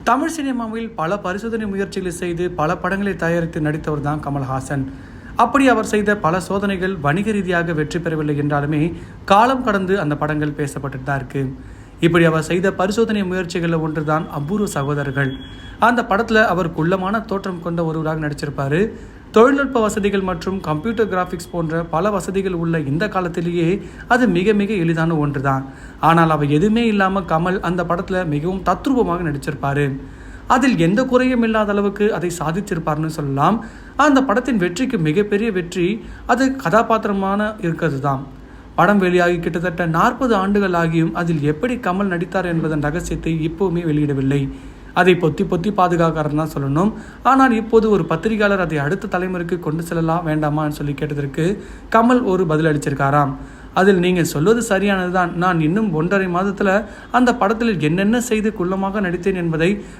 தமிழ் சினிமாவில் பல பரிசோதனை முயற்சிகளை செய்து பல படங்களை தயாரித்து நடித்தவர் தான் கமல்ஹாசன். அப்படி அவர் செய்த பல சோதனைகள் வணிக ரீதியாக வெற்றி பெறவில்லை என்றாலுமே காலம் கடந்து அந்த படங்கள் பேசப்பட்டு தான் இருக்கு. இப்படி அவர் செய்த பரிசோதனை முயற்சிகளில் ஒன்று தான் அபூர்வ சகோதரர்கள். அந்த படத்தில் அவர் குள்ளமான தோற்றம் கொண்ட ஒருவராக நடிச்சிருப்பாரு. தொழில்நுட்ப வசதிகள் மற்றும் கம்ப்யூட்டர் கிராஃபிக்ஸ் போன்ற பல வசதிகள் உள்ள இந்த காலத்திலேயே அது மிக மிக எளிதான ஒன்று தான். ஆனால் அவர் எதுவுமே இல்லாமல் கமல் அந்த படத்தில் மிகவும் தத்ரூபமாக நடிச்சிருப்பாரு. அதில் எந்த குறையும் இல்லாத அளவுக்கு அதை சாதிச்சிருப்பார்னு சொல்லலாம். அந்த படத்தின் வெற்றிக்கு மிகப்பெரிய வெற்றி அது கதாபாத்திரமான இருக்கிறது தான். படம் வெளியாகி கிட்டத்தட்ட 40 ஆண்டுகள் ஆகியும் அதில் எப்படி கமல் நடித்தார் என்பதன் ரகசியத்தை இப்போவுமே வெளியிடவில்லை. அதை பொத்தி பொத்தி பாதுகாக்கிறதுன்னு தான் சொல்லணும். ஆனால் இப்போது ஒரு பத்திரிகையாளர் அதை அடுத்த தலைமுறைக்கு கொண்டு செல்லலாம் வேண்டாமான்னு சொல்லி கேட்டதற்கு கமல் ஒரு பதில் அளிச்சிருக்காராம். அதில் நீங்கள் சொல்வது சரியானது தான். நான் இன்னும் 1.5 மாதத்தில் அந்த படத்தில் என்னென்ன செய்து குள்ளமாக நடித்தேன் என்பதை